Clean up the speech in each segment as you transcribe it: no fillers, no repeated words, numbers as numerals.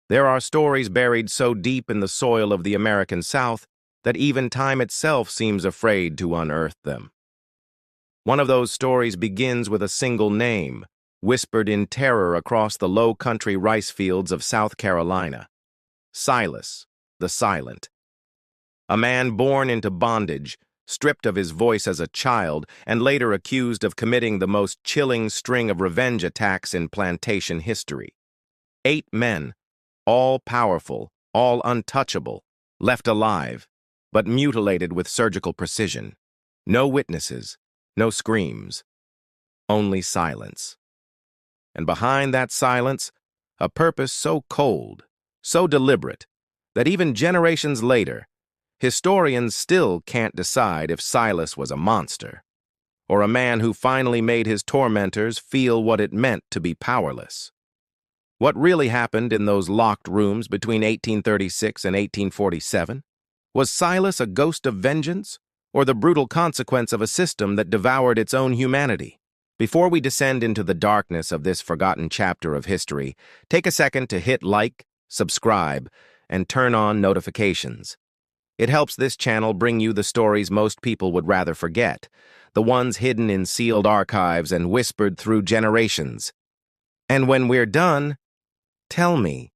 There are stories buried so deep in the soil of the American South that even time itself seems afraid to unearth them. One of those stories begins with a single name, whispered in terror across the low-country rice fields of South Carolina. Silas, the Silent. A man born into bondage, stripped of his voice as a child, and later accused of committing the most chilling string of revenge attacks in plantation history. 8 men, all powerful, all untouchable, left alive, but mutilated with surgical precision. No witnesses, no screams, only silence. And behind that silence, a purpose so cold, so deliberate, that even generations later, historians still can't decide if Silas was a monster, or a man who finally made his tormentors feel what it meant to be powerless. What really happened in those locked rooms between 1836 and 1847? Was Silas a ghost of vengeance, or the brutal consequence of a system that devoured its own humanity? Before we descend into the darkness of this forgotten chapter of history, take a second to hit like, subscribe, and turn on notifications. It helps this channel bring you the stories most people would rather forget, the ones hidden in sealed archives and whispered through generations. And when we're done, tell me,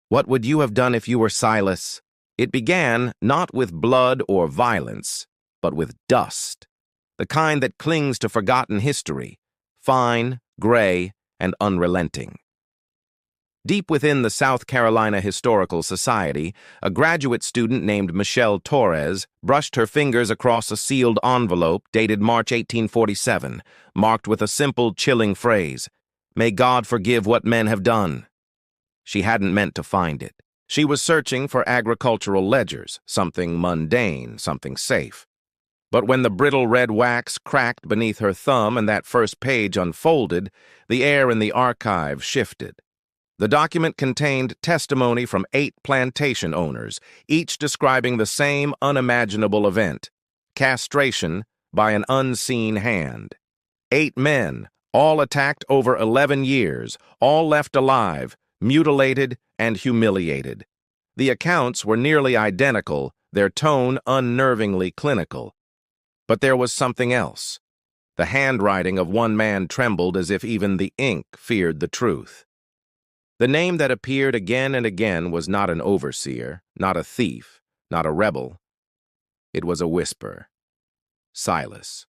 what would you have done if you were Silas? It began not with blood or violence, but with dust, the kind that clings to forgotten history, fine, gray, and unrelenting. Deep within the South Carolina Historical Society, a graduate student named Michelle Torres brushed her fingers across a sealed envelope dated March 1847, marked with a simple, chilling phrase, "May God forgive what men have done." She hadn't meant to find it. She was searching for agricultural ledgers, something mundane, something safe. But when the brittle red wax cracked beneath her thumb and that first page unfolded, the air in the archive shifted. The document contained testimony from 8 plantation owners, each describing the same unimaginable event, castration by an unseen hand. 8 men, all attacked over 11 years, all left alive, mutilated and humiliated. The accounts were nearly identical, their tone unnervingly clinical. But there was something else. The handwriting of one man trembled as if even the ink feared the truth. The name that appeared again and again was not an overseer, not a thief, not a rebel. It was a whisper. Silas.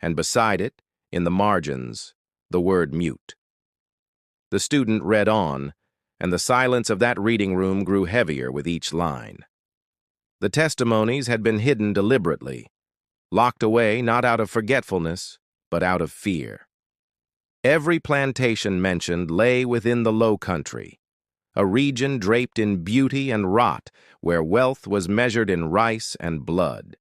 And beside it, in the margins, the word mute. The student read on, and the silence of that reading room grew heavier with each line. The testimonies had been hidden deliberately, locked away not out of forgetfulness, but out of fear. Every plantation mentioned lay within the Low Country, a region draped in beauty and rot, where wealth was measured in rice and blood.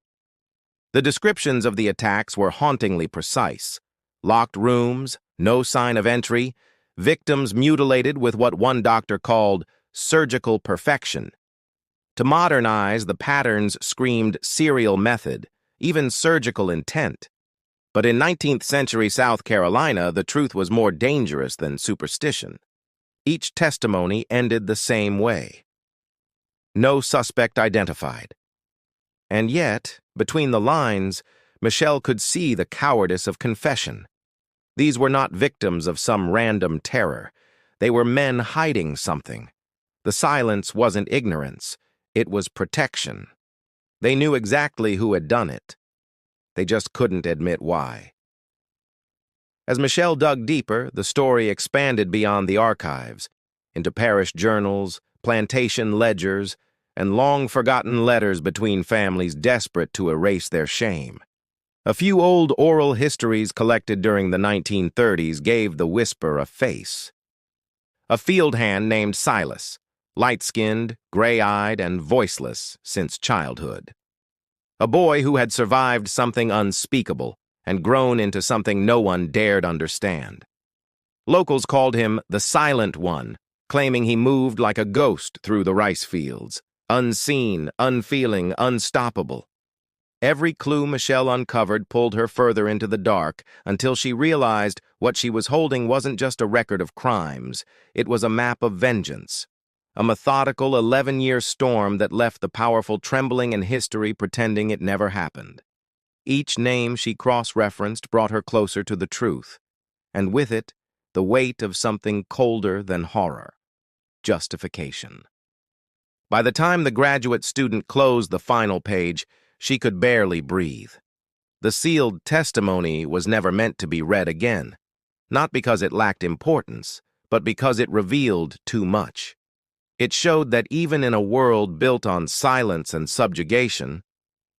The descriptions of the attacks were hauntingly precise. Locked rooms, no sign of entry, victims mutilated with what one doctor called surgical perfection. To modernize, the patterns screamed serial method, even surgical intent. But in 19th century South Carolina, the truth was more dangerous than superstition. Each testimony ended the same way. No suspect identified. And yet, between the lines, Michelle could see the cowardice of confession. These were not victims of some random terror. They were men hiding something. The silence wasn't ignorance. It was protection. They knew exactly who had done it. They just couldn't admit why. As Michelle dug deeper, the story expanded beyond the archives, into parish journals, plantation ledgers, and long-forgotten letters between families desperate to erase their shame. A few old oral histories collected during the 1930s gave the whisper a face. A field hand named Silas, light-skinned, gray-eyed, and voiceless since childhood. A boy who had survived something unspeakable and grown into something no one dared understand. Locals called him the Silent One, claiming he moved like a ghost through the rice fields, unseen, unfeeling, unstoppable. Every clue Michelle uncovered pulled her further into the dark until she realized what she was holding wasn't just a record of crimes, it was a map of vengeance. A methodical 11-year storm that left the powerful trembling in history pretending it never happened. Each name she cross-referenced brought her closer to the truth, and with it, the weight of something colder than horror: justification. By the time the graduate student closed the final page, she could barely breathe. The sealed testimony was never meant to be read again, not because it lacked importance, but because it revealed too much. It showed that even in a world built on silence and subjugation,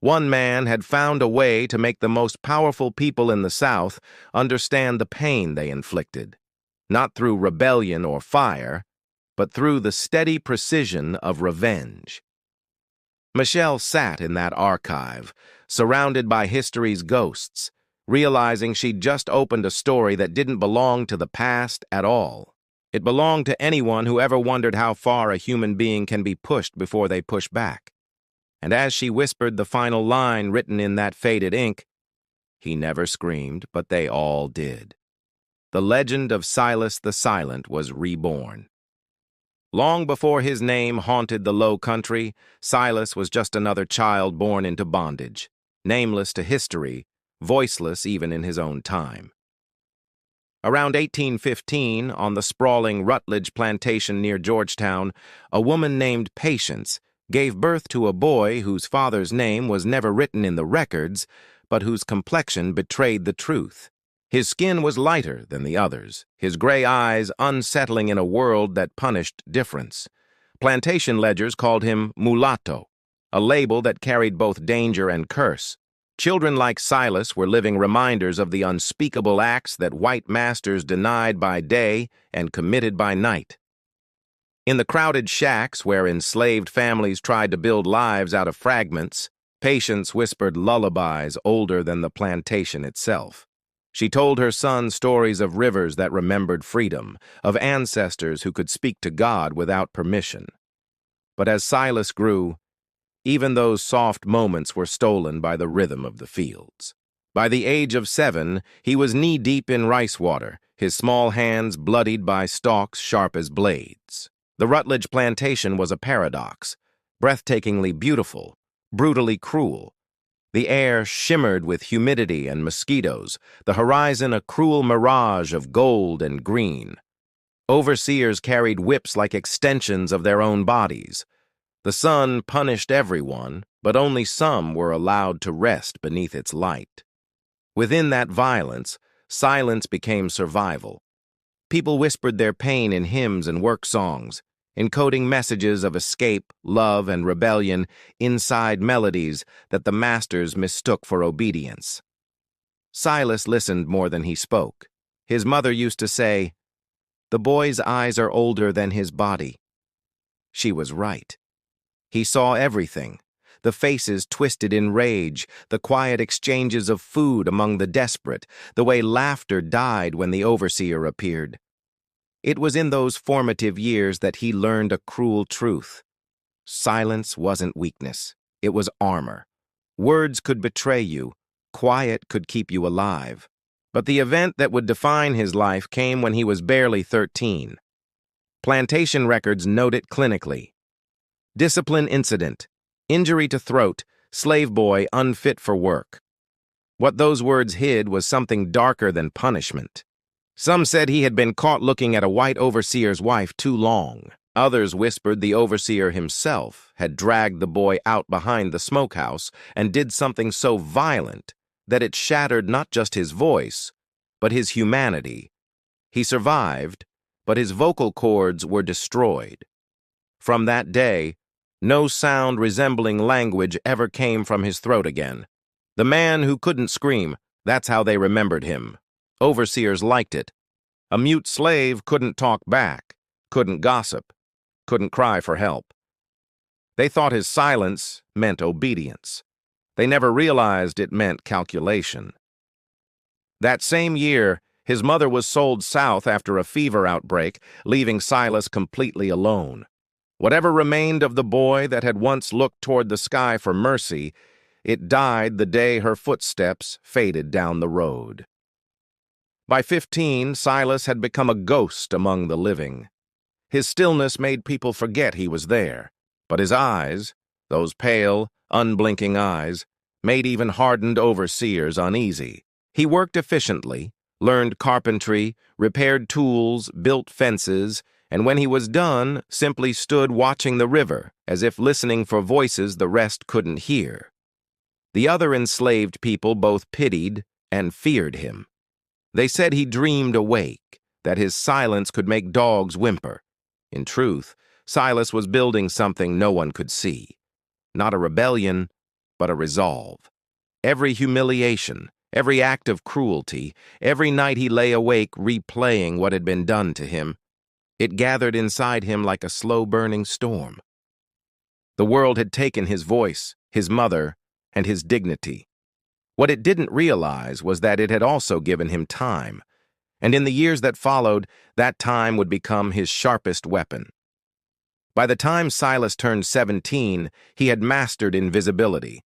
one man had found a way to make the most powerful people in the South understand the pain they inflicted, not through rebellion or fire, but through the steady precision of revenge. Michelle sat in that archive, surrounded by history's ghosts, realizing she'd just opened a story that didn't belong to the past at all. It belonged to anyone who ever wondered how far a human being can be pushed before they push back. And as she whispered the final line written in that faded ink, "He never screamed, but they all did." The legend of Silas the Silent was reborn. Long before his name haunted the Low Country, Silas was just another child born into bondage, nameless to history, voiceless even in his own time. Around 1815, on the sprawling Rutledge plantation near Georgetown, a woman named Patience gave birth to a boy whose father's name was never written in the records, but whose complexion betrayed the truth. His skin was lighter than the others, his gray eyes unsettling in a world that punished difference. Plantation ledgers called him mulatto, a label that carried both danger and curse. Children like Silas were living reminders of the unspeakable acts that white masters denied by day and committed by night. In the crowded shacks where enslaved families tried to build lives out of fragments, Patience whispered lullabies older than the plantation itself. She told her son stories of rivers that remembered freedom, of ancestors who could speak to God without permission. But as Silas grew, even those soft moments were stolen by the rhythm of the fields. By the age of 7, he was knee-deep in rice water, his small hands bloodied by stalks sharp as blades. The Rutledge plantation was a paradox, breathtakingly beautiful, brutally cruel. The air shimmered with humidity and mosquitoes, the horizon a cruel mirage of gold and green. Overseers carried whips like extensions of their own bodies. The sun punished everyone, but only some were allowed to rest beneath its light. Within that violence, silence became survival. People whispered their pain in hymns and work songs, encoding messages of escape, love, and rebellion inside melodies that the masters mistook for obedience. Silas listened more than he spoke. His mother used to say, "The boy's eyes are older than his body." She was right. He saw everything: the faces twisted in rage, the quiet exchanges of food among the desperate, the way laughter died when the overseer appeared. It was in those formative years that he learned a cruel truth. Silence wasn't weakness. It was armor. Words could betray you. Quiet could keep you alive. But the event that would define his life came when he was barely 13. Plantation records note it clinically. Discipline incident. Injury to throat. Slave boy unfit for work. What those words hid was something darker than punishment. Some said he had been caught looking at a white overseer's wife too long. Others whispered the overseer himself had dragged the boy out behind the smokehouse and did something so violent that it shattered not just his voice, but his humanity. He survived, but his vocal cords were destroyed. From that day, no sound resembling language ever came from his throat again. The man who couldn't scream, that's how they remembered him. Overseers liked it. A mute slave couldn't talk back, couldn't gossip, couldn't cry for help. They thought his silence meant obedience. They never realized it meant calculation. That same year, his mother was sold south after a fever outbreak, leaving Silas completely alone. Whatever remained of the boy that had once looked toward the sky for mercy, It died the day her footsteps faded down the road. By 15, Silas had become a ghost among the living. His stillness made people forget he was there, but his eyes, those pale, unblinking eyes, made even hardened overseers uneasy. He worked efficiently, learned carpentry, repaired tools, built fences, and when he was done, simply stood watching the river, as if listening for voices the rest couldn't hear. The other enslaved people both pitied and feared him. They said he dreamed awake, that his silence could make dogs whimper. In truth, Silas was building something no one could see. Not a rebellion, but a resolve. Every humiliation, every act of cruelty, every night he lay awake replaying what had been done to him, it gathered inside him like a slow-burning storm. The world had taken his voice, his mother, and his dignity. What it didn't realize was that it had also given him time, and in the years that followed, that time would become his sharpest weapon. By the time Silas turned 17, he had mastered invisibility.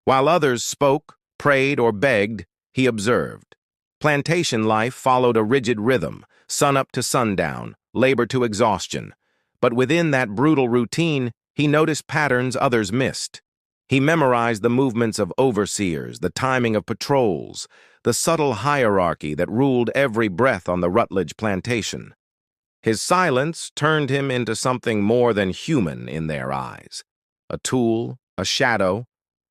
While others spoke, prayed, or begged, he observed. Plantation life followed a rigid rhythm, sunup to sundown, labor to exhaustion. But within that brutal routine, he noticed patterns others missed. He memorized the movements of overseers, the timing of patrols, the subtle hierarchy that ruled every breath on the Rutledge plantation. His silence turned him into something more than human in their eyes. A tool, a shadow,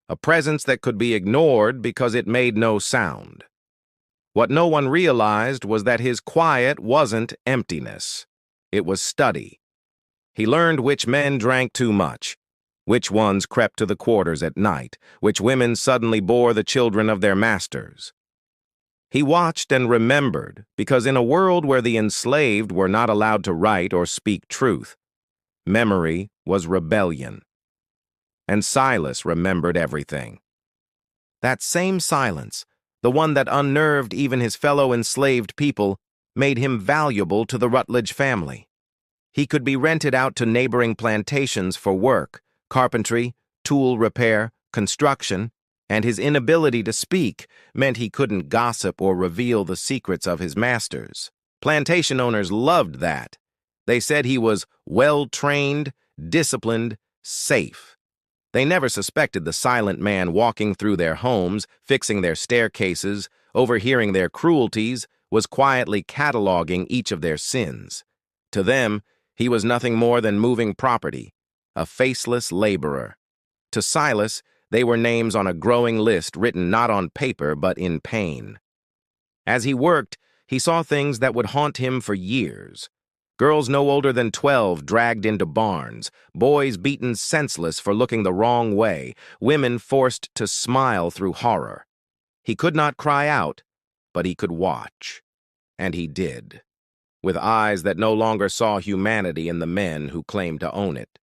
a presence that could be ignored because it made no sound. What no one realized was that his quiet wasn't emptiness. It was study. He learned which men drank too much, which ones crept to the quarters at night, which women suddenly bore the children of their masters. He watched and remembered, because in a world where the enslaved were not allowed to write or speak truth, memory was rebellion. And Silas remembered everything. That same silence, the one that unnerved even his fellow enslaved people, made him valuable to the Rutledge family. He could be rented out to neighboring plantations for work, carpentry, tool repair, construction, and his inability to speak meant he couldn't gossip or reveal the secrets of his masters. Plantation owners loved that. They said he was well-trained, disciplined, safe. They never suspected the silent man walking through their homes, fixing their staircases, overhearing their cruelties, was quietly cataloging each of their sins. To them, he was nothing more than moving property, a faceless laborer. To Silas, they were names on a growing list written not on paper but in pain. As he worked, he saw things that would haunt him for years. Girls no older than 12 dragged into barns, boys beaten senseless for looking the wrong way, women forced to smile through horror. He could not cry out, but he could watch. And he did, with eyes that no longer saw humanity in the men who claimed to own it.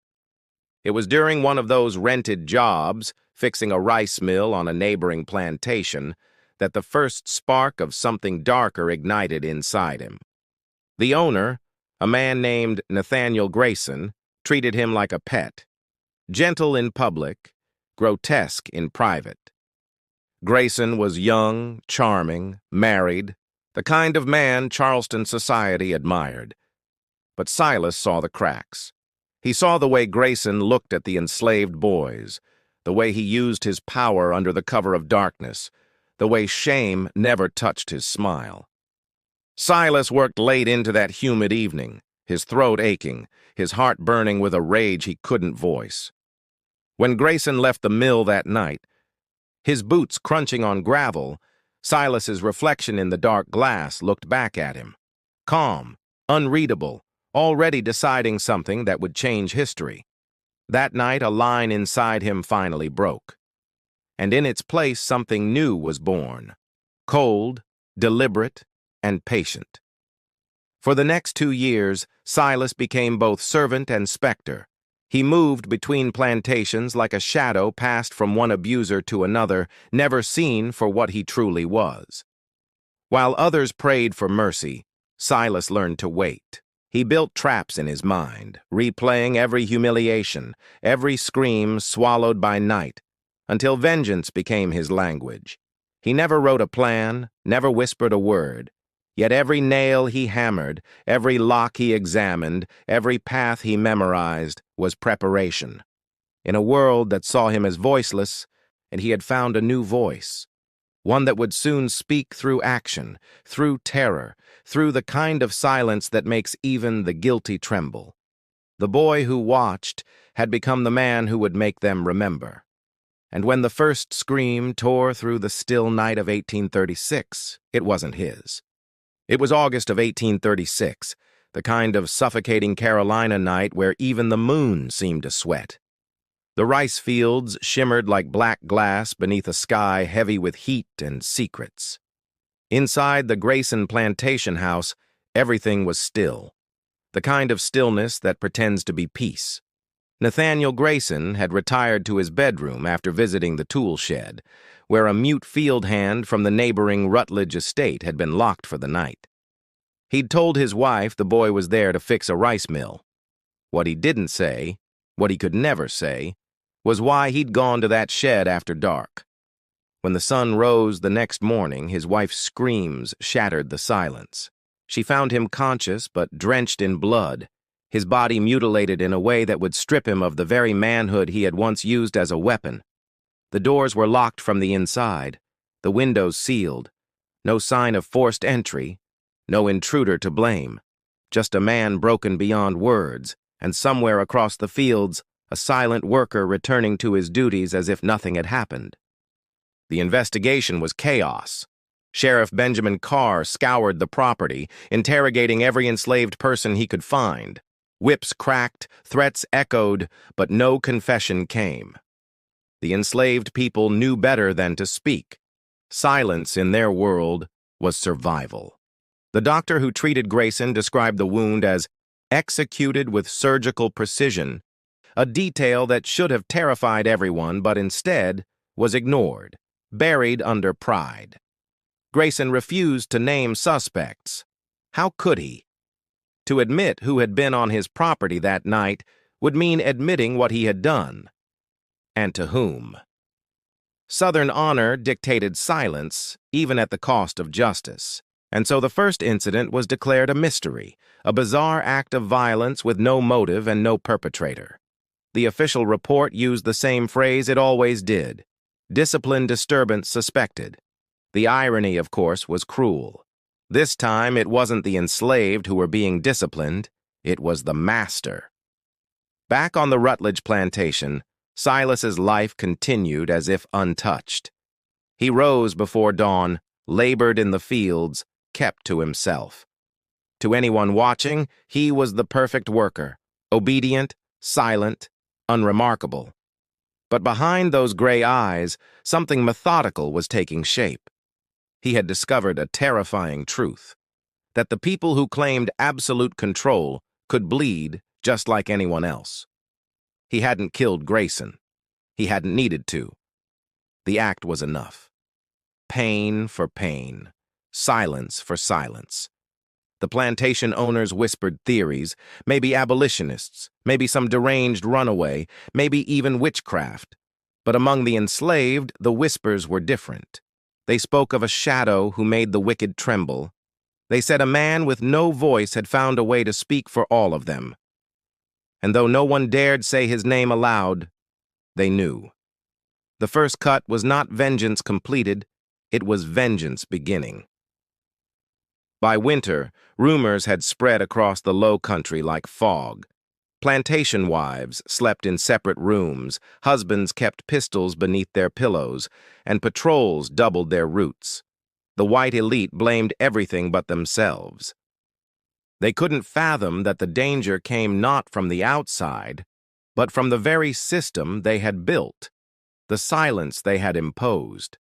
It was during one of those rented jobs, fixing a rice mill on a neighboring plantation, that the first spark of something darker ignited inside him. The owner, a man named Nathaniel Grayson, treated him like a pet. Gentle in public, grotesque in private. Grayson was young, charming, married, the kind of man Charleston society admired. But Silas saw the cracks. He saw the way Grayson looked at the enslaved boys, the way he used his power under the cover of darkness, the way shame never touched his smile. Silas worked late into that humid evening, his throat aching, his heart burning with a rage he couldn't voice. When Grayson left the mill that night, his boots crunching on gravel, Silas's reflection in the dark glass looked back at him, calm, unreadable, already deciding something that would change history. That night, a line inside him finally broke, and in its place something new was born, cold, deliberate, and patient. For the next 2 years, Silas became both servant and specter. He moved between plantations like a shadow passed from one abuser to another, never seen for what he truly was. While others prayed for mercy, Silas learned to wait. He built traps in his mind, replaying every humiliation, every scream swallowed by night, until vengeance became his language. He never wrote a plan, never whispered a word, yet every nail he hammered, every lock he examined, every path he memorized was preparation. In a world that saw him as voiceless, and he had found a new voice, one that would soon speak through action, through terror, through the kind of silence that makes even the guilty tremble. The boy who watched had become the man who would make them remember. And when the first scream tore through the still night of 1836, it wasn't his. It was August of 1836, the kind of suffocating Carolina night where even the moon seemed to sweat. The rice fields shimmered like black glass beneath a sky heavy with heat and secrets. Inside the Grayson plantation house, everything was still, the kind of stillness that pretends to be peace. Nathaniel Grayson had retired to his bedroom after visiting the tool shed, where a mute field hand from the neighboring Rutledge estate had been locked for the night. He'd told his wife the boy was there to fix a rice mill. What he didn't say, what he could never say, was why he'd gone to that shed after dark. When the sun rose the next morning, his wife's screams shattered the silence. She found him conscious but drenched in blood, his body mutilated in a way that would strip him of the very manhood he had once used as a weapon. The doors were locked from the inside, the windows sealed, no sign of forced entry, no intruder to blame, just a man broken beyond words, and somewhere across the fields, a silent worker returning to his duties as if nothing had happened. The investigation was chaos. Sheriff Benjamin Carr scoured the property, interrogating every enslaved person he could find. Whips cracked, threats echoed, but no confession came. The enslaved people knew better than to speak. Silence in their world was survival. The doctor who treated Grayson described the wound as executed with surgical precision, a detail that should have terrified everyone but instead was ignored, buried under pride. Grayson refused to name suspects. How could he? To admit who had been on his property that night would mean admitting what he had done. And to whom? Southern honor dictated silence, even at the cost of justice. And so the first incident was declared a mystery, a bizarre act of violence with no motive and no perpetrator. The official report used the same phrase it always did: discipline disturbance suspected. The irony, of course, was cruel. This time it wasn't the enslaved who were being disciplined, it was the master. Back on the Rutledge plantation, Silas's life continued as if untouched. He rose before dawn, labored in the fields, kept to himself. To anyone watching, he was the perfect worker, obedient, silent, unremarkable. But behind those gray eyes, something methodical was taking shape. He had discovered a terrifying truth, that the people who claimed absolute control could bleed just like anyone else. He hadn't killed Grayson. He hadn't needed to. The act was enough. Pain for pain, silence for silence. The plantation owners whispered theories, maybe abolitionists, maybe some deranged runaway, maybe even witchcraft. But among the enslaved, the whispers were different. They spoke of a shadow who made the wicked tremble. They said a man with no voice had found a way to speak for all of them. And though no one dared say his name aloud, they knew. The first cut was not vengeance completed, it was vengeance beginning. By winter, rumors had spread across the low country like fog. Plantation wives slept in separate rooms, husbands kept pistols beneath their pillows, and patrols doubled their routes. The white elite blamed everything but themselves. They couldn't fathom that the danger came not from the outside, but from the very system they had built, the silence they had imposed.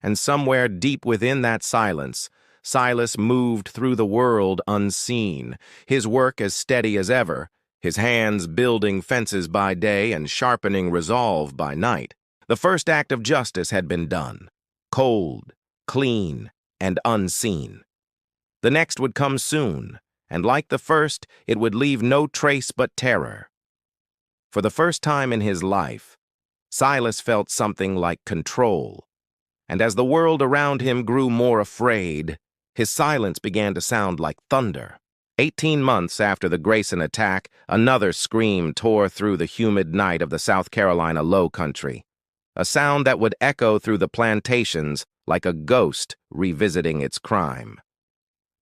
And somewhere deep within that silence, Silas moved through the world unseen, his work as steady as ever, his hands building fences by day and sharpening resolve by night. The first act of justice had been done, cold, clean, and unseen. The next would come soon, and like the first, it would leave no trace but terror. For the first time in his life, Silas felt something like control, and as the world around him grew more afraid, his silence began to sound like thunder. 18 months after the Grayson attack, another scream tore through the humid night of the South Carolina Low Country, a sound that would echo through the plantations like a ghost revisiting its crime.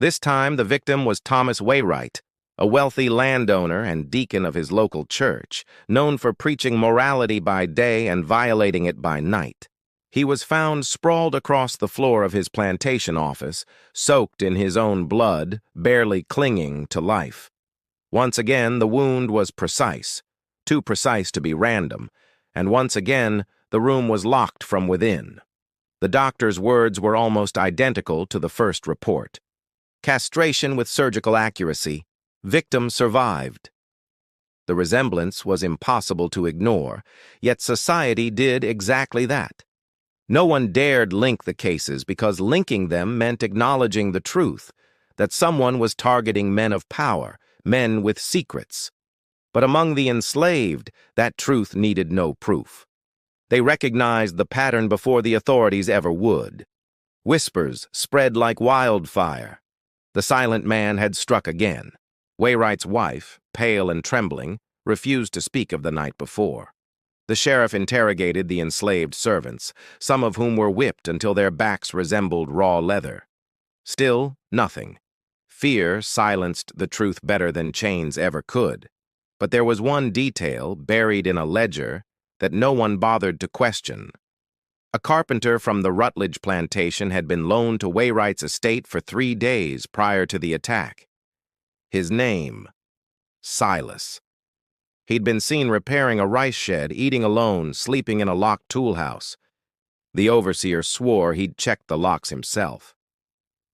This time, the victim was Thomas Wainwright, a wealthy landowner and deacon of his local church, known for preaching morality by day and violating it by night. He was found sprawled across the floor of his plantation office, soaked in his own blood, barely clinging to life. Once again, the wound was precise, too precise to be random, and once again, the room was locked from within. The doctor's words were almost identical to the first report. Castration with surgical accuracy. Victim survived. The resemblance was impossible to ignore, yet society did exactly that. No one dared link the cases because linking them meant acknowledging the truth, that someone was targeting men of power, men with secrets. But among the enslaved, that truth needed no proof. They recognized the pattern before the authorities ever would. Whispers spread like wildfire. The silent man had struck again. Wainwright's wife, pale and trembling, refused to speak of the night before. The sheriff interrogated the enslaved servants, some of whom were whipped until their backs resembled raw leather. Still, nothing. Fear silenced the truth better than chains ever could. But there was one detail, buried in a ledger, that no one bothered to question. A carpenter from the Rutledge plantation had been loaned to Wainwright's estate for 3 days prior to the attack. His name, Silas. He'd been seen repairing a rice shed, eating alone, sleeping in a locked tool house. The overseer swore he'd checked the locks himself.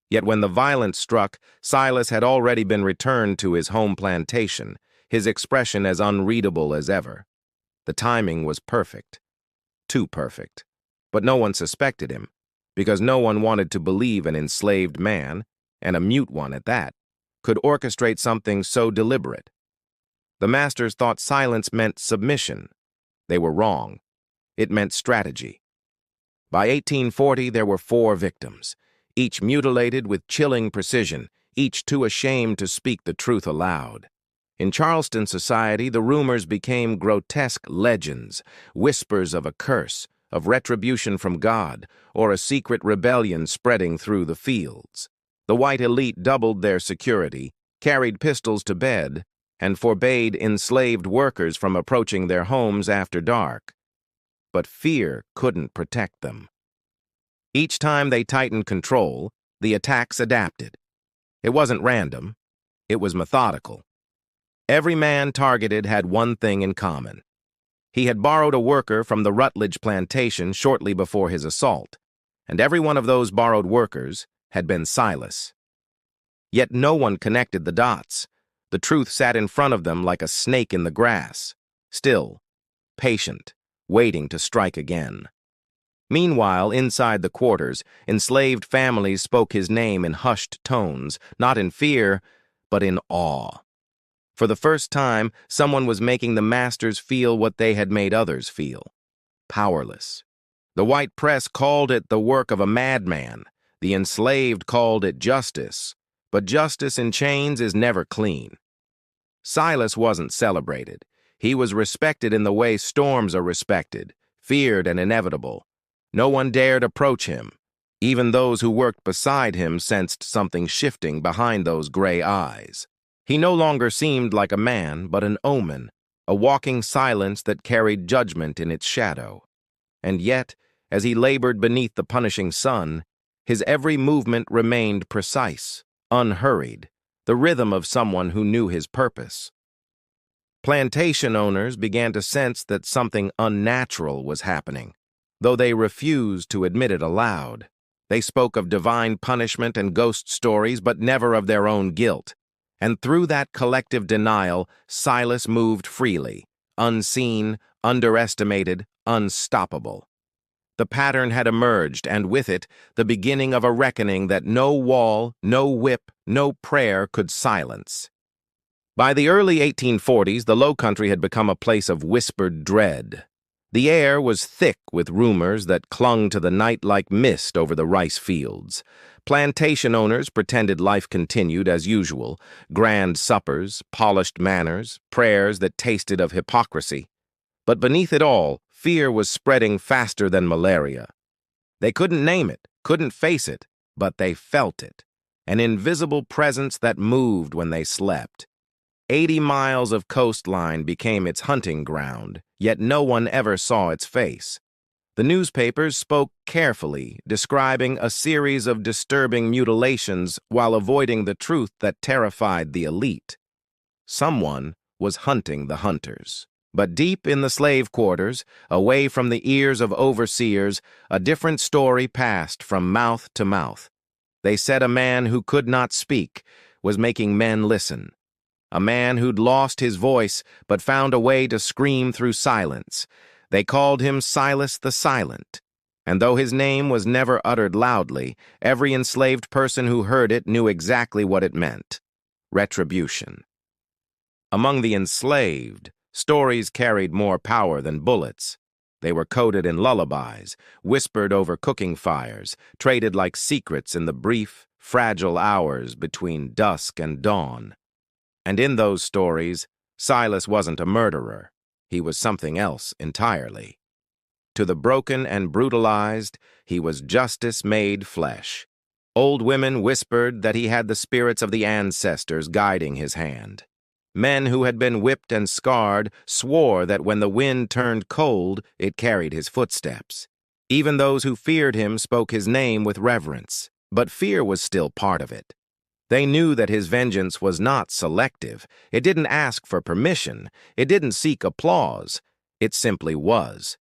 Yet when the violence struck, Silas had already been returned to his home plantation, his expression as unreadable as ever. The timing was perfect. Too perfect. But no one suspected him, because no one wanted to believe an enslaved man, and a mute one at that, could orchestrate something so deliberate. The masters thought silence meant submission. They were wrong. It meant strategy. By 1840, there were 4 victims, each mutilated with chilling precision, each too ashamed to speak the truth aloud. In Charleston society, the rumors became grotesque legends, whispers of a curse, of retribution from God, or a secret rebellion spreading through the fields. The white elite doubled their security, carried pistols to bed, and forbade enslaved workers from approaching their homes after dark. But fear couldn't protect them. Each time they tightened control, the attacks adapted. It wasn't random. It was methodical. Every man targeted had one thing in common. He had borrowed a worker from the Rutledge plantation shortly before his assault, and every one of those borrowed workers had been Silas. Yet no one connected the dots. The truth sat in front of them like a snake in the grass, still, patient, waiting to strike again. Meanwhile, inside the quarters, enslaved families spoke his name in hushed tones, not in fear, but in awe. For the first time, someone was making the masters feel what they had made others feel: powerless. The white press called it the work of a madman. The enslaved called it justice. But justice in chains is never clean. Silas wasn't celebrated. He was respected in the way storms are respected, feared and inevitable. No one dared approach him. Even those who worked beside him sensed something shifting behind those gray eyes. He no longer seemed like a man, but an omen, a walking silence that carried judgment in its shadow. And yet, as he labored beneath the punishing sun, his every movement remained precise, unhurried, the rhythm of someone who knew his purpose. Plantation owners began to sense that something unnatural was happening, though they refused to admit it aloud. They spoke of divine punishment and ghost stories, but never of their own guilt. And through that collective denial, Silas moved freely, unseen, underestimated, unstoppable. The pattern had emerged, and with it, the beginning of a reckoning that no wall, no whip, no prayer could silence. By the early 1840s, the Low Country had become a place of whispered dread. The air was thick with rumors that clung to the night like mist over the rice fields. Plantation owners pretended life continued as usual, grand suppers, polished manners, prayers that tasted of hypocrisy. But beneath it all, fear was spreading faster than malaria. They couldn't name it, couldn't face it, but they felt it. An invisible presence that moved when they slept. 80 miles of coastline became its hunting ground, yet no one ever saw its face. The newspapers spoke carefully, describing a series of disturbing mutilations while avoiding the truth that terrified the elite. Someone was hunting the hunters. But deep in the slave quarters, away from the ears of overseers, a different story passed from mouth to mouth. They said a man who could not speak was making men listen. A man who'd lost his voice but found a way to scream through silence. They called him Silas the Silent. And though his name was never uttered loudly, every enslaved person who heard it knew exactly what it meant. Retribution. Among the enslaved, stories carried more power than bullets. They were coded in lullabies, whispered over cooking fires, traded like secrets in the brief, fragile hours between dusk and dawn. And in those stories, Silas wasn't a murderer. He was something else entirely. To the broken and brutalized, he was justice made flesh. Old women whispered that he had the spirits of the ancestors guiding his hand. Men who had been whipped and scarred swore that when the wind turned cold, it carried his footsteps. Even those who feared him spoke his name with reverence, but fear was still part of it. They knew that his vengeance was not selective. It didn't ask for permission. It didn't seek applause. It simply was.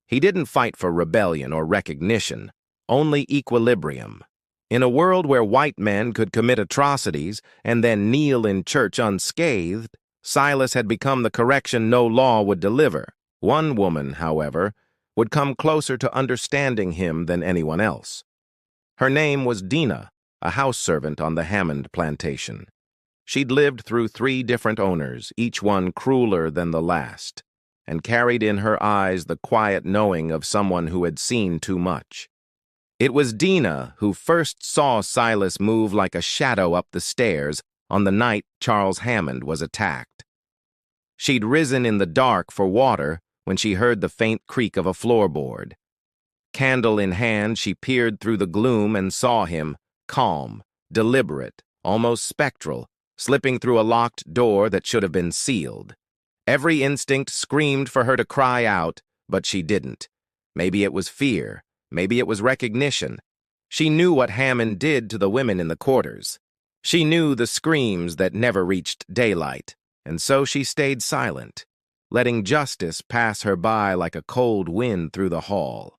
He didn't fight for rebellion or recognition, only equilibrium. In a world where white men could commit atrocities and then kneel in church unscathed, Silas had become the correction no law would deliver. One woman, however, would come closer to understanding him than anyone else. Her name was Dinah, a house servant on the Hammond plantation. She'd lived through 3 different owners, each one crueler than the last, and carried in her eyes the quiet knowing of someone who had seen too much. It was Dinah who first saw Silas move like a shadow up the stairs on the night Charles Hammond was attacked. She'd risen in the dark for water when she heard the faint creak of a floorboard. Candle in hand, she peered through the gloom and saw him, calm, deliberate, almost spectral, slipping through a locked door that should have been sealed. Every instinct screamed for her to cry out, but she didn't. Maybe it was fear. Maybe it was recognition. She knew what Hammond did to the women in the quarters. She knew the screams that never reached daylight, and so she stayed silent, letting justice pass her by like a cold wind through the hall.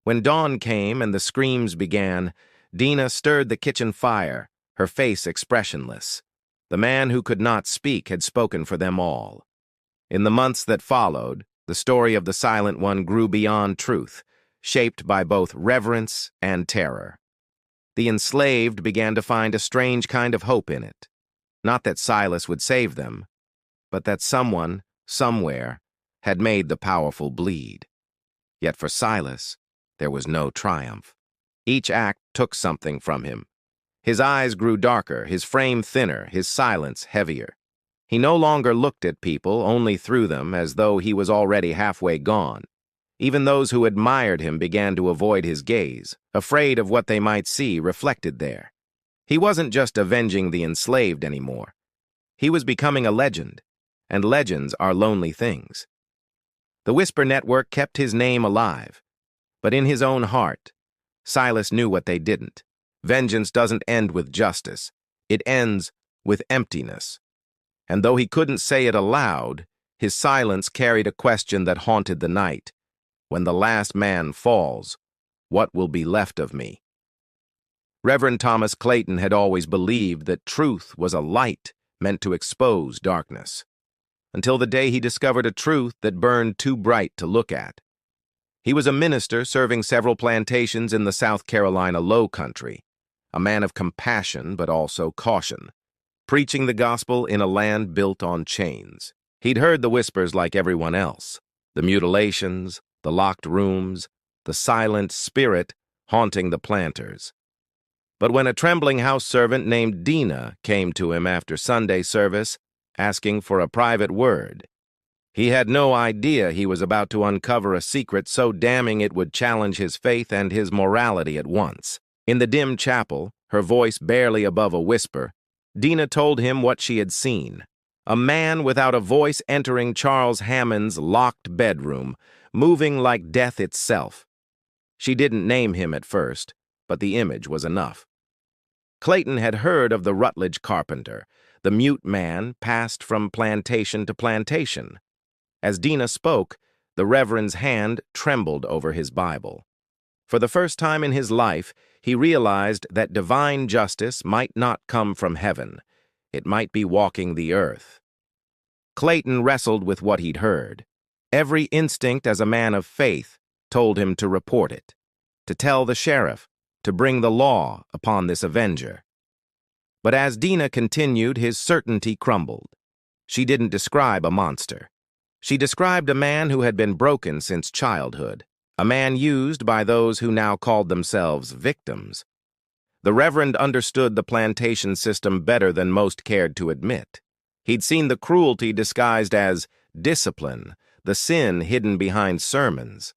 When dawn came and the screams began, Dinah stirred the kitchen fire, her face expressionless. The man who could not speak had spoken for them all. In the months that followed, the story of the Silent One grew beyond truth, shaped by both reverence and terror. The enslaved began to find a strange kind of hope in it. Not that Silas would save them, but that someone, somewhere, had made the powerful bleed. Yet for Silas, there was no triumph. Each act took something from him. His eyes grew darker, his frame thinner, his silence heavier. He no longer looked at people, only through them, as though he was already halfway gone. Even those who admired him began to avoid his gaze, afraid of what they might see reflected there. He wasn't just avenging the enslaved anymore. He was becoming a legend, and legends are lonely things. The Whisper Network kept his name alive, but in his own heart, Silas knew what they didn't. Vengeance doesn't end with justice. It ends with emptiness. And though he couldn't say it aloud, his silence carried a question that haunted the night. When the last man falls, what will be left of me? Reverend Thomas Clayton had always believed that truth was a light meant to expose darkness, until the day he discovered a truth that burned too bright to look at. He was a minister serving several plantations in the South Carolina Low Country, a man of compassion but also caution, preaching the gospel in a land built on chains. He'd heard the whispers like everyone else. the mutilations, the locked rooms, the silent spirit haunting the planters. But when a trembling house servant named Dina came to him after Sunday service, asking for a private word, he had no idea he was about to uncover a secret so damning it would challenge his faith and his morality at once. In the dim chapel, her voice barely above a whisper, Dina told him what she had seen. A man without a voice entering Charles Hammond's locked bedroom, moving like death itself. She didn't name him at first, but the image was enough. Clayton had heard of the Rutledge carpenter, the mute man passed from plantation to plantation. As Dina spoke, the Reverend's hand trembled over his Bible. For the first time in his life, he realized that divine justice might not come from heaven. It might be walking the earth. Clayton wrestled with what he'd heard. Every instinct as a man of faith told him to report it, to tell the sheriff, to bring the law upon this avenger. But as Dina continued, his certainty crumbled. She didn't describe a monster. She described a man who had been broken since childhood, a man used by those who now called themselves victims. The Reverend understood the plantation system better than most cared to admit. He'd seen the cruelty disguised as discipline, the sin hidden behind sermons.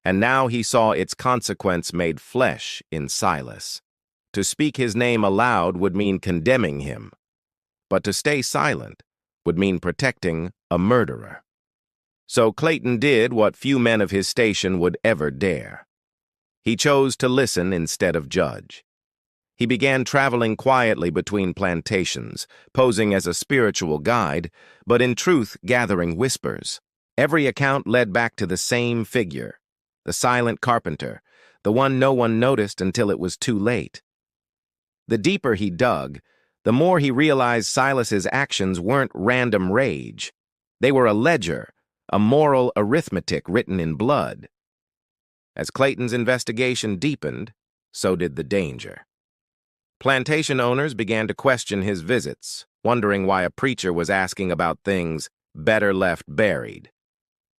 And now he saw its consequence made flesh in Silas. To speak his name aloud would mean condemning him, but to stay silent would mean protecting a murderer. So Clayton did what few men of his station would ever dare. He chose to listen instead of judge. He began traveling quietly between plantations, posing as a spiritual guide, but in truth gathering whispers. Every account led back to the same figure, the silent carpenter, the one no one noticed until it was too late. The deeper he dug, the more he realized Silas's actions weren't random rage. They were a ledger, a moral arithmetic written in blood. As Clayton's investigation deepened, so did the danger. Plantation owners began to question his visits, wondering why a preacher was asking about things better left buried.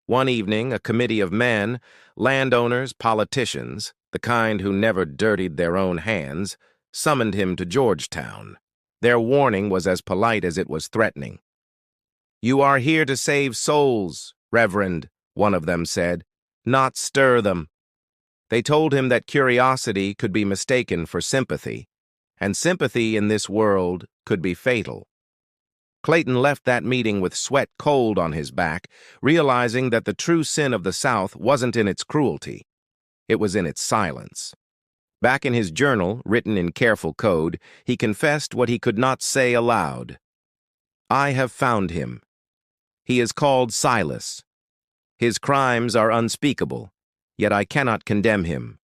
One evening, a committee of men, landowners, politicians, the kind who never dirtied their own hands, summoned him to Georgetown. Their warning was as polite as it was threatening. "You are here to save souls, Reverend," one of them said, "not stir them." They told him that curiosity could be mistaken for sympathy, and sympathy in this world could be fatal. Clayton left that meeting with sweat cold on his back, realizing that the true sin of the South wasn't in its cruelty. It was in its silence. Back in his journal, written in careful code, he confessed what he could not say aloud. "I have found him. He is called Silas. His crimes are unspeakable, yet I cannot condemn him.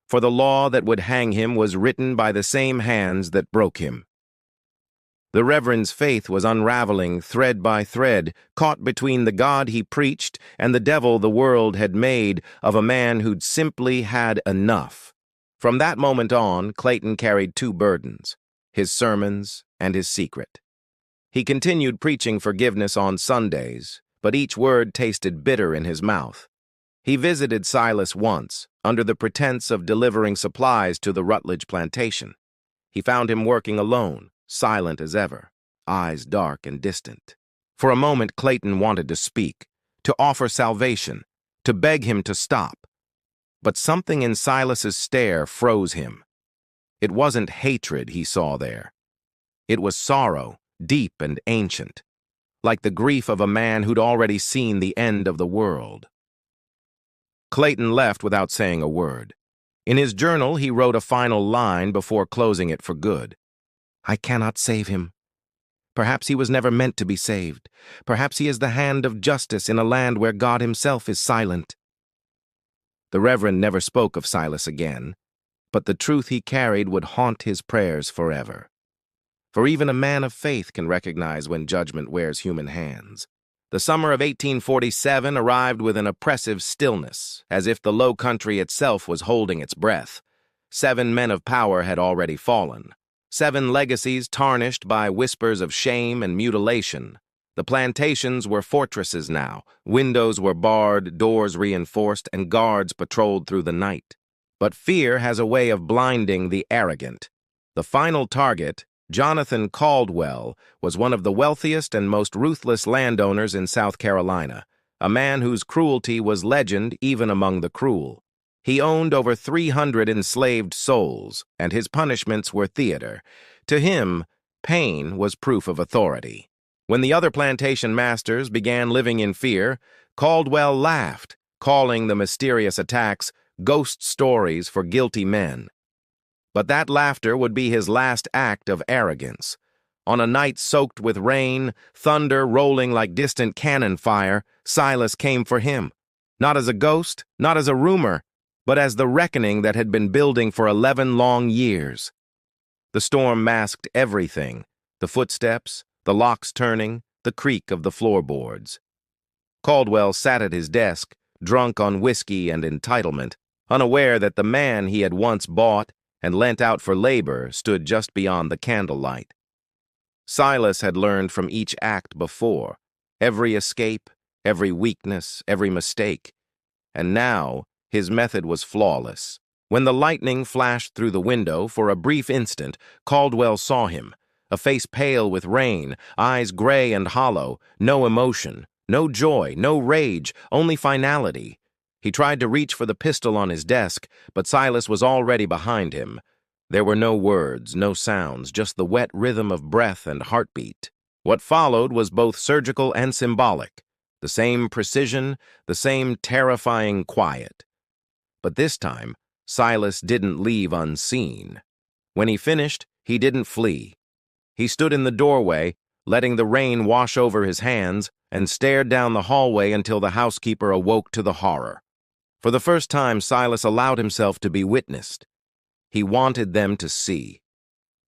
For the law that would hang him was written by the same hands that broke him." The Reverend's faith was unraveling thread by thread, caught between the God he preached and the devil the world had made of a man who'd simply had enough. From that moment on, Clayton carried two burdens, his sermons and his secret. He continued preaching forgiveness on Sundays, but each word tasted bitter in his mouth. He visited Silas once, under the pretense of delivering supplies to the Rutledge plantation. He found him working alone, silent as ever, eyes dark and distant. For a moment, Clayton wanted to speak, to offer salvation, to beg him to stop. But something in Silas's stare froze him. It wasn't hatred he saw there. It was sorrow, deep and ancient, like the grief of a man who'd already seen the end of the world. Clayton left without saying a word. In his journal, he wrote a final line before closing it for good. "I cannot save him. Perhaps he was never meant to be saved. Perhaps he is the hand of justice in a land where God himself is silent." The Reverend never spoke of Silas again, but the truth he carried would haunt his prayers forever. For even a man of faith can recognize when judgment wears human hands. The summer of 1847 arrived with an oppressive stillness, as if the low country itself was holding its breath. 7 men of power had already fallen. 7 legacies tarnished by whispers of shame and mutilation. The plantations were fortresses now. Windows were barred, doors reinforced, and guards patrolled through the night. But fear has a way of blinding the arrogant. The final target, Jonathan Caldwell, was one of the wealthiest and most ruthless landowners in South Carolina, a man whose cruelty was legend even among the cruel. He owned over 300 enslaved souls, and his punishments were theater. To him, pain was proof of authority. When the other plantation masters began living in fear, Caldwell laughed, calling the mysterious attacks ghost stories for guilty men. But that laughter would be his last act of arrogance. On a night soaked with rain, thunder rolling like distant cannon fire, Silas came for him. Not as a ghost, not as a rumor, but as the reckoning that had been building for 11 long years. The storm masked everything: the footsteps, the locks turning, the creak of the floorboards. Caldwell sat at his desk, drunk on whiskey and entitlement, unaware that the man he had once bought and lent out for labor stood just beyond the candlelight. Silas had learned from each act before, every escape, every weakness, every mistake, and now his method was flawless. When the lightning flashed through the window for a brief instant, Caldwell saw him, a face pale with rain, eyes gray and hollow, no emotion, no joy, no rage, only finality. He tried to reach for the pistol on his desk, but Silas was already behind him. There were no words, no sounds, just the wet rhythm of breath and heartbeat. What followed was both surgical and symbolic, the same precision, the same terrifying quiet. But this time, Silas didn't leave unseen. When he finished, he didn't flee. He stood in the doorway, letting the rain wash over his hands, and stared down the hallway until the housekeeper awoke to the horror. For the first time, Silas allowed himself to be witnessed. He wanted them to see.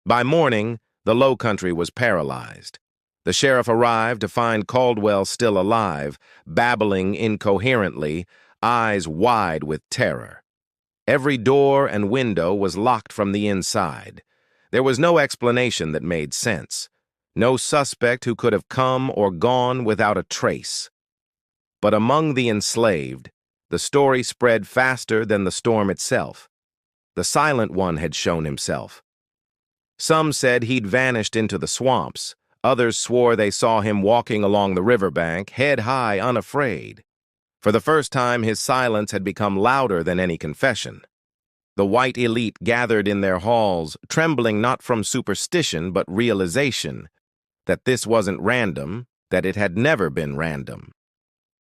By morning, the Low Country was paralyzed. The sheriff arrived to find Caldwell still alive, babbling incoherently, eyes wide with terror. Every door and window was locked from the inside. There was no explanation that made sense. No suspect who could have come or gone without a trace. But among the enslaved, the story spread faster than the storm itself. The Silent One had shown himself. Some said he'd vanished into the swamps. Others swore they saw him walking along the riverbank, head high, unafraid. For the first time, his silence had become louder than any confession. The white elite gathered in their halls, trembling not from superstition but realization that this wasn't random, that it had never been random.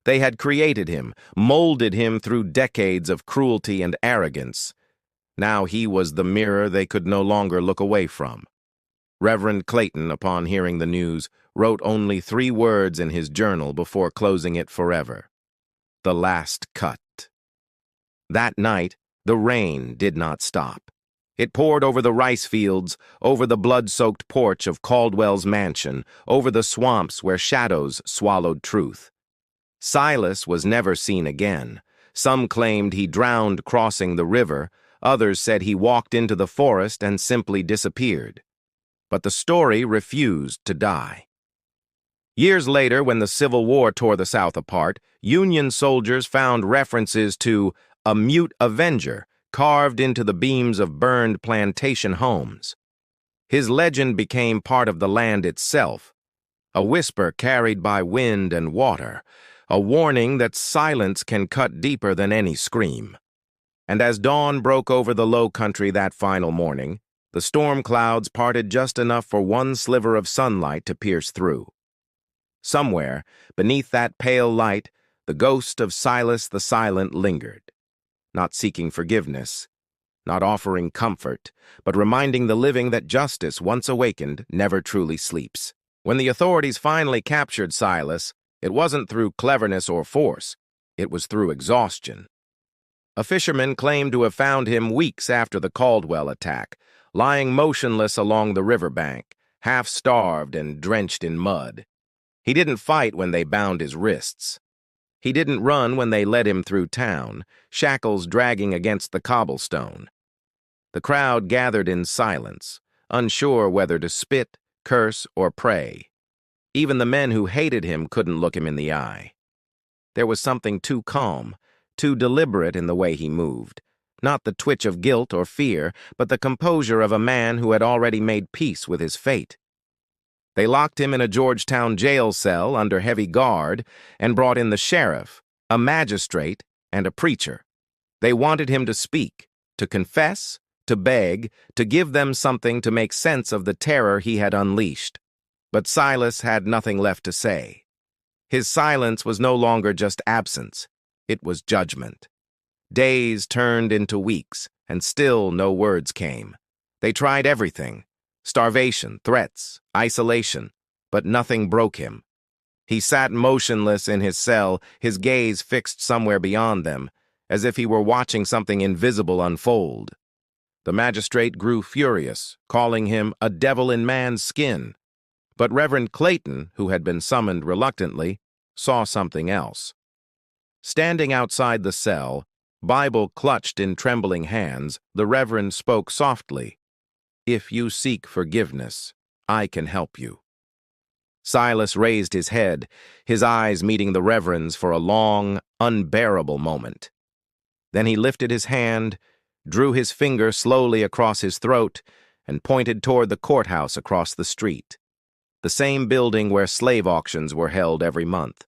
They had created him, molded him through decades of cruelty and arrogance. Now he was the mirror they could no longer look away from. Reverend Clayton, upon hearing the news, wrote only 3 words in his journal before closing it forever: the last cut. That night, the rain did not stop. It poured over the rice fields, over the blood-soaked porch of Caldwell's mansion, over the swamps where shadows swallowed truth. Silas was never seen again. Some claimed he drowned crossing the river. Others said he walked into the forest and simply disappeared. But the story refused to die. Years later, when the Civil War tore the South apart, Union soldiers found references to a mute avenger carved into the beams of burned plantation homes. His legend became part of the land itself, a whisper carried by wind and water, a warning that silence can cut deeper than any scream. And as dawn broke over the Low Country that final morning, the storm clouds parted just enough for one sliver of sunlight to pierce through. Somewhere, beneath that pale light, the ghost of Silas the Silent lingered, not seeking forgiveness, not offering comfort, but reminding the living that justice, once awakened, never truly sleeps. When the authorities finally captured Silas, it wasn't through cleverness or force. It was through exhaustion. A fisherman claimed to have found him weeks after the Caldwell attack, lying motionless along the riverbank, half-starved and drenched in mud. He didn't fight when they bound his wrists. He didn't run when they led him through town, shackles dragging against the cobblestone. The crowd gathered in silence, unsure whether to spit, curse, or pray. Even the men who hated him couldn't look him in the eye. There was something too calm, too deliberate in the way he moved. Not the twitch of guilt or fear, but the composure of a man who had already made peace with his fate. They locked him in a Georgetown jail cell under heavy guard and brought in the sheriff, a magistrate, and a preacher. They wanted him to speak, to confess, to beg, to give them something to make sense of the terror he had unleashed. But Silas had nothing left to say. His silence was no longer just absence, it was judgment. Days turned into weeks, and still no words came. They tried everything: starvation, threats, isolation, but nothing broke him. He sat motionless in his cell, his gaze fixed somewhere beyond them, as if he were watching something invisible unfold. The magistrate grew furious, calling him a devil in man's skin. But Reverend Clayton, who had been summoned reluctantly, saw something else. Standing outside the cell, Bible clutched in trembling hands, the Reverend spoke softly, "If you seek forgiveness, I can help you." Silas raised his head, his eyes meeting the Reverend's for a long, unbearable moment. Then he lifted his hand, drew his finger slowly across his throat, and pointed toward the courthouse across the street, the same building where slave auctions were held every month.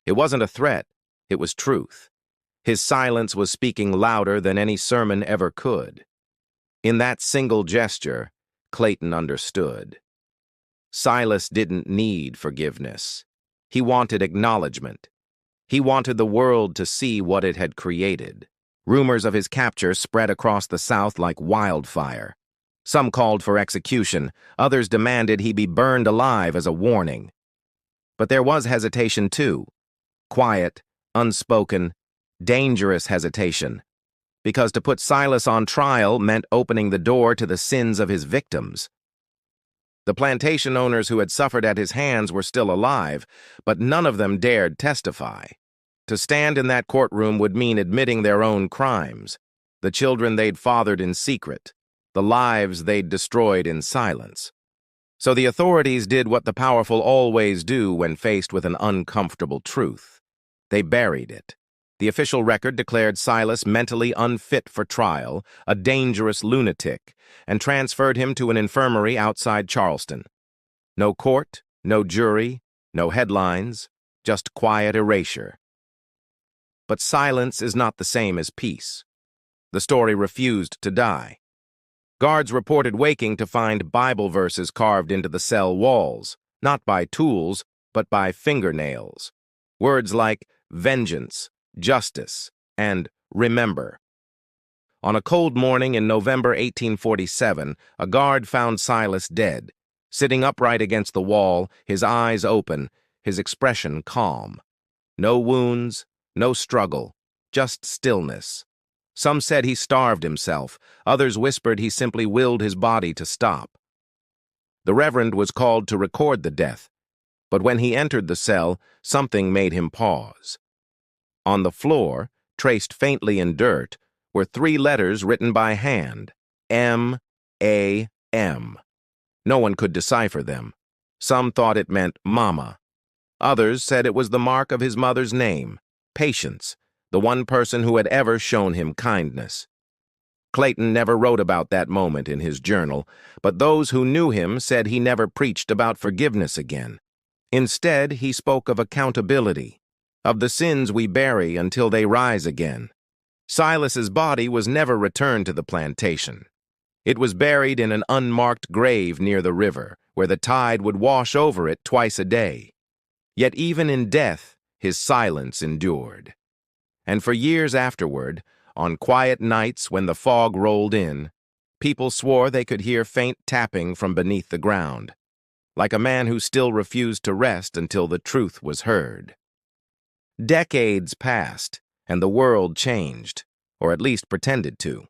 It wasn't a threat, it was truth. His silence was speaking louder than any sermon ever could. In that single gesture, Clayton understood. Silas didn't need forgiveness. He wanted acknowledgement. He wanted the world to see what it had created. Rumors of his capture spread across the South like wildfire. Some called for execution, others demanded he be burned alive as a warning. But there was hesitation too. Quiet, unspoken, dangerous hesitation. Because to put Silas on trial meant opening the door to the sins of his victims. The plantation owners who had suffered at his hands were still alive, but none of them dared testify. To stand in that courtroom would mean admitting their own crimes, the children they'd fathered in secret, the lives they'd destroyed in silence. So the authorities did what the powerful always do when faced with an uncomfortable truth. They buried it. The official record declared Silas mentally unfit for trial, a dangerous lunatic, and transferred him to an infirmary outside Charleston. No court, no jury, no headlines, just quiet erasure. But silence is not the same as peace. The story refused to die. Guards reported waking to find Bible verses carved into the cell walls, not by tools, but by fingernails. Words like vengeance, justice, and remember. On a cold morning in November 1847, a guard found Silas dead, sitting upright against the wall, his eyes open, his expression calm. No wounds, no struggle, just stillness. Some said he starved himself, others whispered he simply willed his body to stop. The Reverend was called to record the death, but when he entered the cell, something made him pause. On the floor, traced faintly in dirt, were 3 letters written by hand, M-A-M. No one could decipher them. Some thought it meant Mama. Others said it was the mark of his mother's name, Patience, the one person who had ever shown him kindness. Clayton never wrote about that moment in his journal, but those who knew him said he never preached about forgiveness again. Instead, he spoke of accountability, of the sins we bury until they rise again. Silas's body was never returned to the plantation. It was buried in an unmarked grave near the river, where the tide would wash over it twice a day. Yet even in death, his silence endured. And for years afterward, on quiet nights when the fog rolled in, people swore they could hear faint tapping from beneath the ground, like a man who still refused to rest until the truth was heard. Decades passed, and the world changed, or at least pretended to.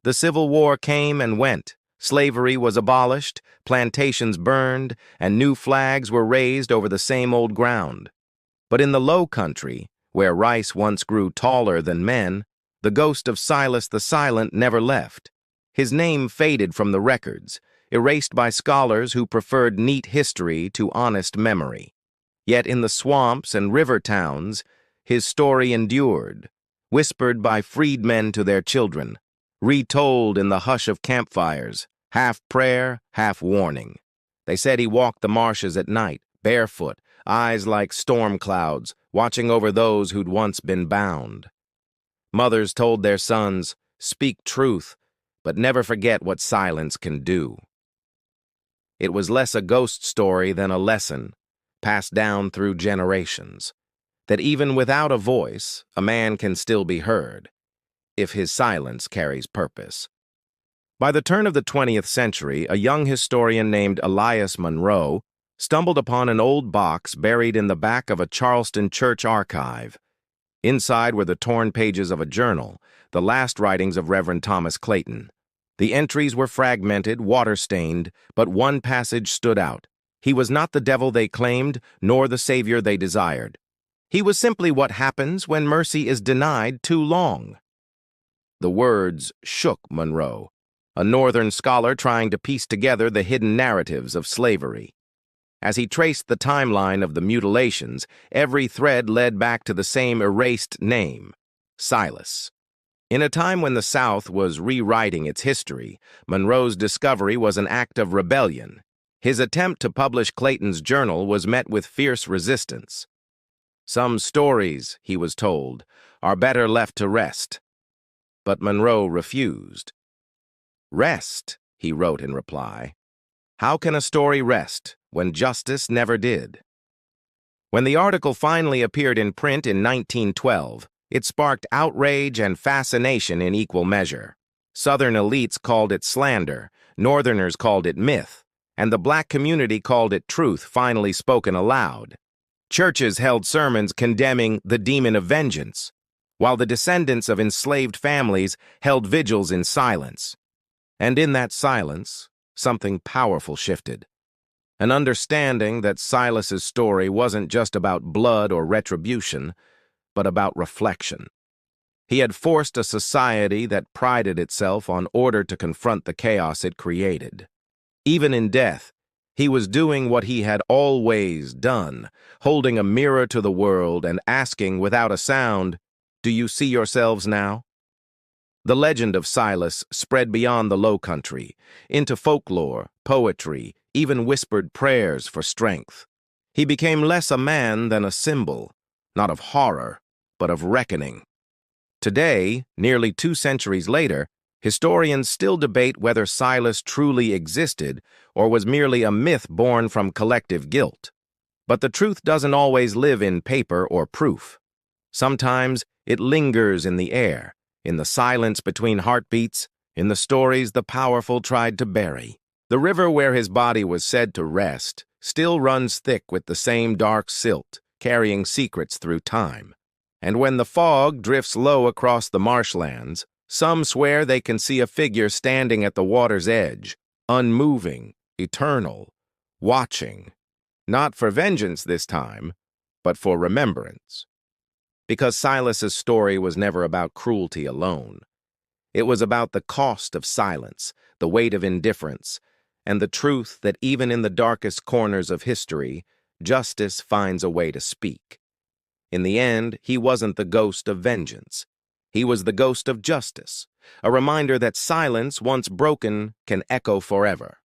The Civil War came and went. Slavery was abolished, plantations burned, and new flags were raised over the same old ground. But in the Low Country, where rice once grew taller than men, the ghost of Silas the Silent never left. His name faded from the records, erased by scholars who preferred neat history to honest memory. Yet in the swamps and river towns, his story endured, whispered by freedmen to their children, retold in the hush of campfires, half prayer, half warning. They said he walked the marshes at night, barefoot, eyes like storm clouds, watching over those who'd once been bound. Mothers told their sons, "Speak truth, but never forget what silence can do." It was less a ghost story than a lesson, passed down through generations, that even without a voice, a man can still be heard, if his silence carries purpose. By the turn of the 20th century, a young historian named Elias Munro stumbled upon an old box buried in the back of a Charleston church archive. Inside were the torn pages of a journal, the last writings of Reverend Thomas Clayton. The entries were fragmented, water-stained, but one passage stood out. He was not the devil they claimed, nor the savior they desired. He was simply what happens when mercy is denied too long. The words shook Munro, a Northern scholar trying to piece together the hidden narratives of slavery. As he traced the timeline of the mutilations, every thread led back to the same erased name, Silas. In a time when the South was rewriting its history, Munro's discovery was an act of rebellion. His attempt to publish Clayton's journal was met with fierce resistance. "Some stories," he was told, "are better left to rest." But Munro refused. "Rest," he wrote in reply. "How can a story rest when justice never did?" When the article finally appeared in print in 1912, it sparked outrage and fascination in equal measure. Southern elites called it slander, Northerners called it myth, and the black community called it truth finally spoken aloud. Churches held sermons condemning the demon of vengeance, while the descendants of enslaved families held vigils in silence. And in that silence, something powerful shifted. An understanding that Silas's story wasn't just about blood or retribution, but about reflection. He had forced a society that prided itself on order to confront the chaos it created. Even in death, he was doing what he had always done, holding a mirror to the world and asking without a sound, "Do you see yourselves now?" The legend of Silas spread beyond the Low Country, into folklore, poetry, even whispered prayers for strength. He became less a man than a symbol, not of horror, but of reckoning. Today, nearly 2 centuries later, historians still debate whether Silas truly existed or was merely a myth born from collective guilt. But the truth doesn't always live in paper or proof. Sometimes it lingers in the air, in the silence between heartbeats, in the stories the powerful tried to bury. The river where his body was said to rest still runs thick with the same dark silt, carrying secrets through time. And when the fog drifts low across the marshlands, some swear they can see a figure standing at the water's edge, unmoving, eternal, watching, not for vengeance this time, but for remembrance. Because Silas's story was never about cruelty alone. It was about the cost of silence, the weight of indifference, and the truth that even in the darkest corners of history, justice finds a way to speak. In the end, he wasn't the ghost of vengeance. He was the ghost of justice, a reminder that silence, once broken, can echo forever.